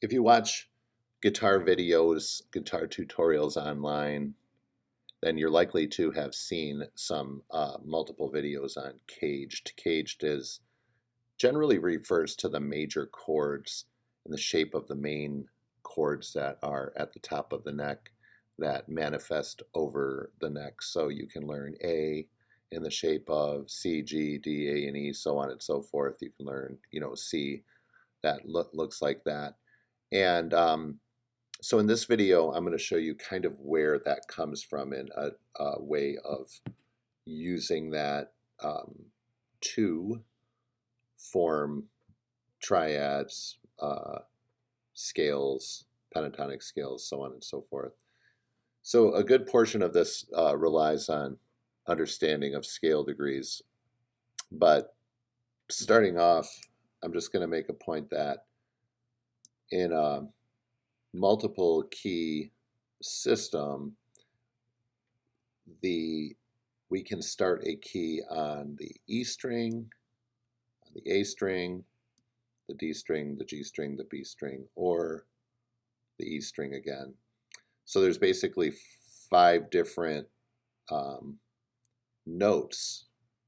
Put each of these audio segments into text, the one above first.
If you watch guitar videos, guitar tutorials online, then you're likely to have seen some multiple videos on CAGED. CAGED is generally refers to the major chords in the shape of the main chords that are at the top of the neck that manifest over the neck. So you can learn A in the shape of C, G, D, A, and E, so on and so forth. You can learn, C that looks like that. And so in this video, I'm going to show you kind of where that comes from in a way of using that to form triads, scales, pentatonic scales, so on and so forth. So a good portion of this relies on understanding of scale degrees. But starting off, I'm just going to make a point that in a multiple key system, we can start a key on the E string, on the A string, the D string, the G string, the B string, or the E string again. So there's basically 5 different notes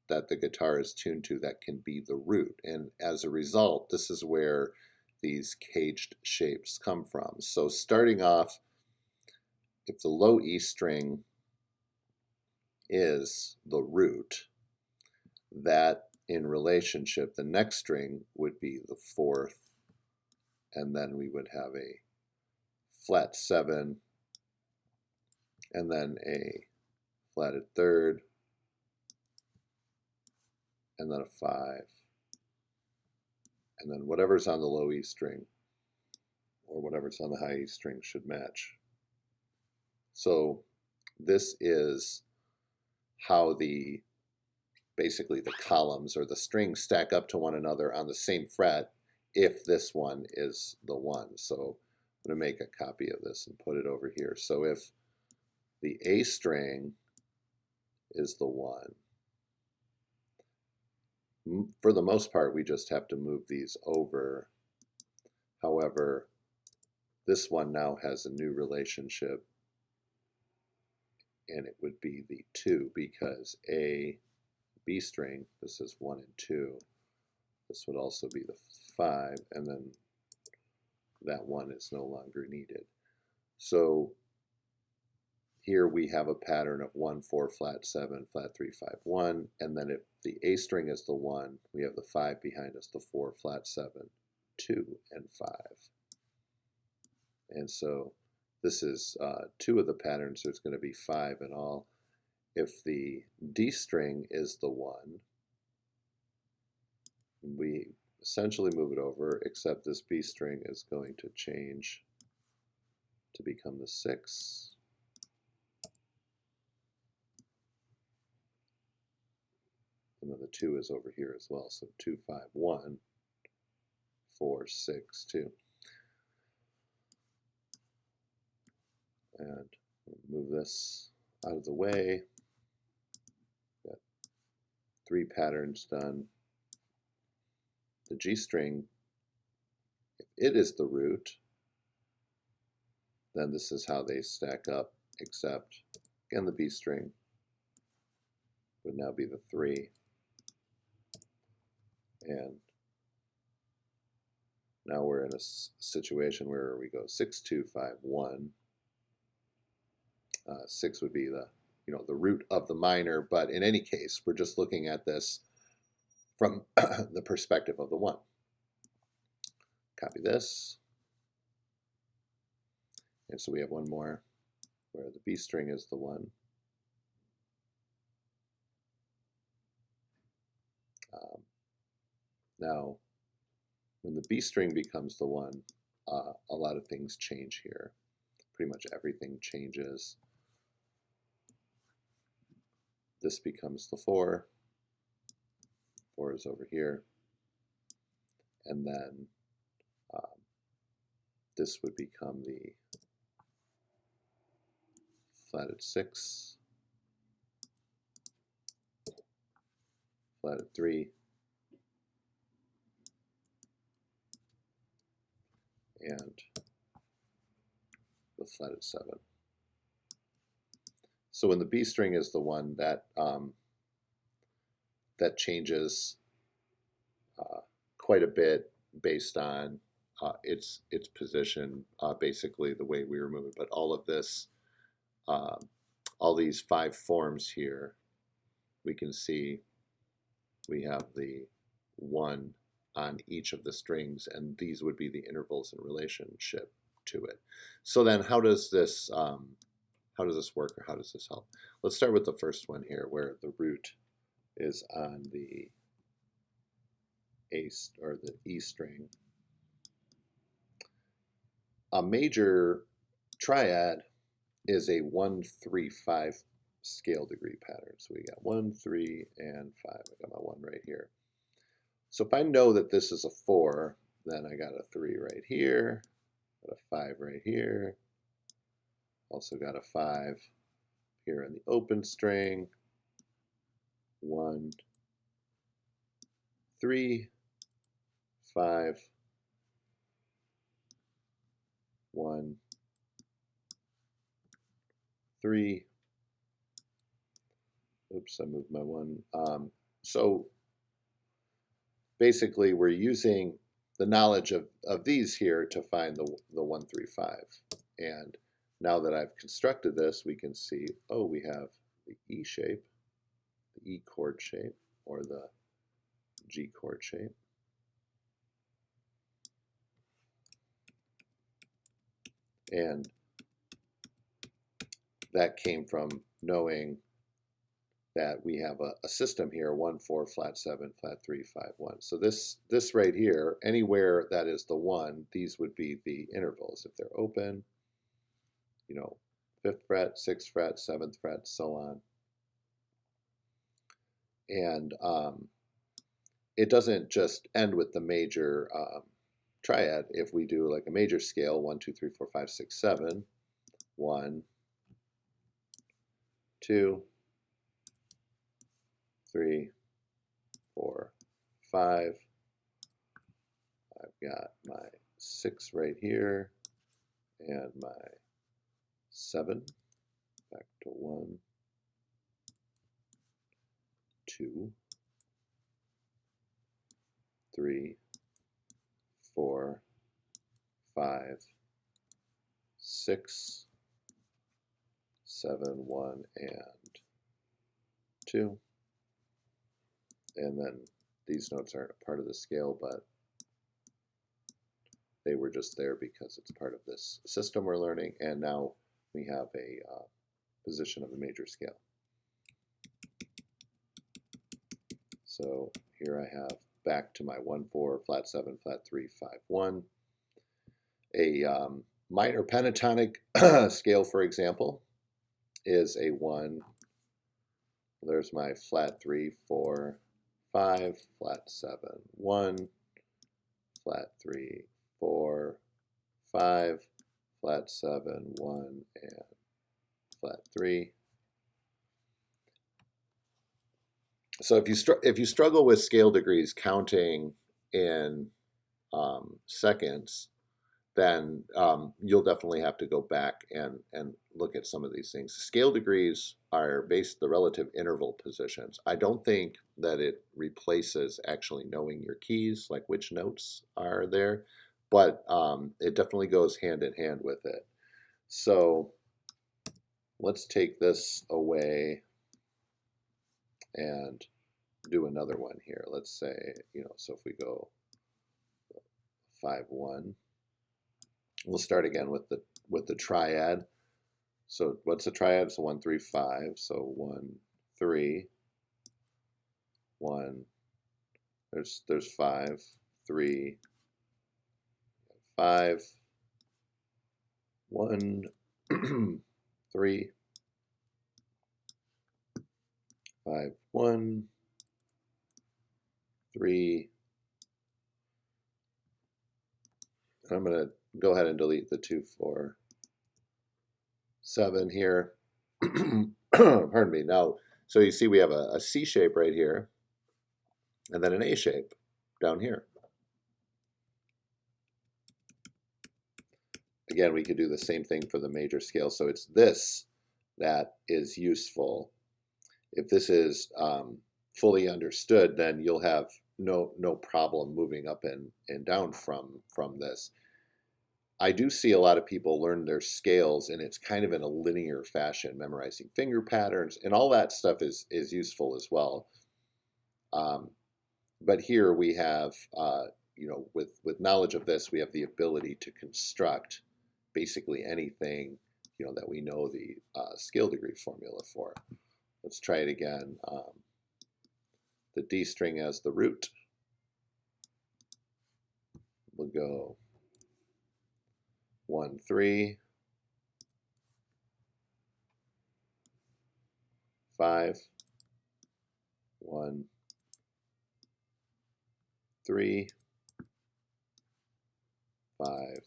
that the guitar is tuned to that can be the root. And as a result, this is where these caged shapes come from. So starting off, if the low E string is the root, that in relationship, the next string would be the 4th, and then we would have a flat 7, and then a flatted 3rd, and then a 5, and then whatever's on the low E string or whatever's on the high E string should match. So this is how basically the columns or the strings stack up to one another on the same fret if this one is the 1. So I'm going to make a copy of this and put it over here. So if the A string is the 1, for the most part, we just have to move these over. However, this one now has a new relationship, and it would be the 2 because A, B string, this is 1 and 2. This would also be the 5, and then that 1 is no longer needed. So here we have a pattern of 1, 4, flat 7, flat 3, 5, 1, and then if the A string is the 1, we have the 5 behind us, the 4, flat 7, 2, and 5. And so this is 2 of the patterns. There's going to be 5 in all. If the D string is the 1, we essentially move it over, except this B string is going to change to become the 6. And then the 2 is over here as well. So 2, 5, 1, 4, 6, 2. And move this out of the way. Got 3 patterns done. The G string, if it is the root, then this is how they stack up, except, again, the B string would now be the 3. And now we're in a situation where we go 6, 2, 5, 1. 6 would be the root of the minor, but in any case, we're just looking at this from the perspective of the 1. Copy this. And so we have one more where the B string is the 1. Now, when the B string becomes the 1, a lot of things change here. Pretty much everything changes. This becomes the 4. 4 is over here. And then this would become the flatted 6, flatted 3, and the flatted 7. So when the B string is the one that that changes quite a bit based on its position, basically the way we remove it. But all of this, all these 5 forms here, we can see we have the 1 on each of the strings, and these would be the intervals in relationship to it. So then how does this work, or how does this help? Let's start with the first one here, where the root is on the A or the E string. A major triad is a 1-3-5 scale degree pattern. So we got 1, 3, and 5. I got my 1 right here. So if I know that this is a 4, then I got a 3 right here, got a 5 right here, also got a 5 here in the open string, 1, 3, 5, 1, 3. Oops, I moved my 1. So basically, we're using the knowledge of these here to find the 1, 3, 5. And now that I've constructed this, we can see, oh, we have the E shape, the E chord shape, or the G chord shape. And that came from knowing that we have a system here, 1, 4, flat 7, flat 3, 5, 1. So this right here, anywhere that is the 1, these would be the intervals. If they're open, you know, 5th fret, 6th fret, 7th fret, so on. And it doesn't just end with the major triad. If we do like a major scale, 1, 2, 3, 4, 5, 6, 7, 1, 2, 3, 4, 5. I've got my 6 right here, and my 7, back to 1, 2, 3, 4, 5, 6, 7, 1, and 2. And then these notes aren't a part of the scale, but they were just there because it's part of this system we're learning. And now we have a position of a major scale. So here I have back to my 1, 4, flat 7, flat 3, 5, 1. A minor pentatonic scale, for example, is a 1. There's my flat 3, 4, 5, flat 7, 1, flat 3, 4, 5, flat 7, 1, and flat 3. So if you struggle with scale degrees counting in seconds, then you'll definitely have to go back and look at some of these things. Scale degrees are based the relative interval positions. I don't think that it replaces actually knowing your keys, like which notes are there, but it definitely goes hand in hand with it. So let's take this away and do another one here. Let's say, so if we go 5, 1, we'll start again with the triad. So what's a triad? It's 1, 3, 5. So 1, 3, 1. There's 5, 3, 5, 1, 3, 5, 1, 3. I'm going to go ahead and delete the 2, 4, 7 here. Pardon me. Now, so you see we have a C shape right here, and then an A shape down here. again, we could do the same thing for the major scale. So it's this that is useful. If this is fully understood, then you'll have no problem moving up and down from this. I do see a lot of people learn their scales, and it's kind of in a linear fashion, memorizing finger patterns, and all that stuff is useful as well. But here we have, with knowledge of this, we have the ability to construct basically anything, that we know the scale degree formula for. Let's try it again. The D string as the root. We'll go 1, 3, 5, 1, 3, 5,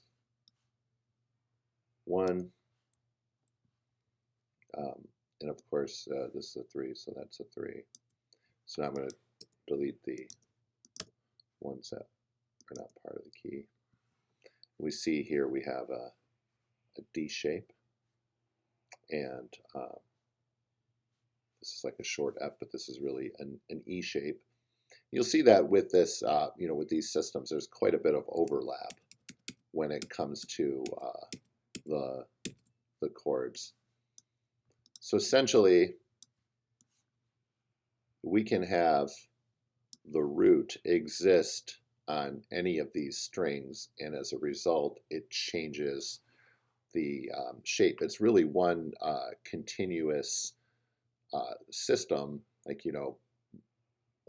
1. And of course, this is a 3, so that's a 3. So now I'm going to delete the ones that are not part of the key. We see here we have a D shape, and this is like a short F, but this is really an E shape. You'll see that with this, with these systems, there's quite a bit of overlap when it comes to the chords. So essentially, we can have the root exist on any of these strings, and as a result, it changes the shape. It's really one continuous system, like, a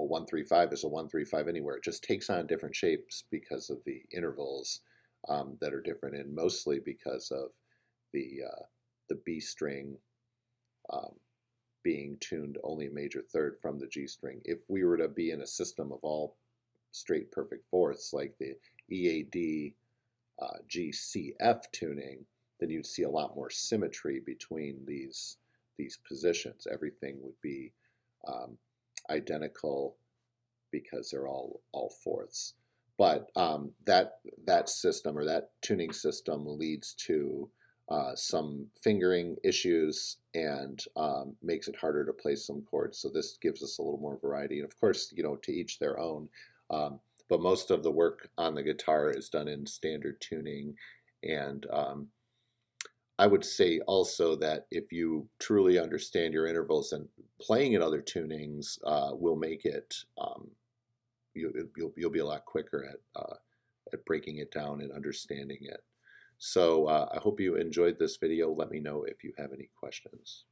1-3-5 is a 1-3-5 anywhere. It just takes on different shapes because of the intervals that are different, and mostly because of the B string being tuned only a major third from the G string. If we were to be in a system of all straight perfect fourths, like the EAD G C F tuning, then you'd see a lot more symmetry between these positions. Everything would be identical because they're all fourths. But that system, or that tuning system, leads to some fingering issues, and makes it harder to play some chords. So this gives us a little more variety. And of course, to each their own. But most of the work on the guitar is done in standard tuning. And I would say also that if you truly understand your intervals, and playing in other tunings will make it, you'll be a lot quicker at breaking it down and understanding it. So I hope you enjoyed this video. Let me know if you have any questions.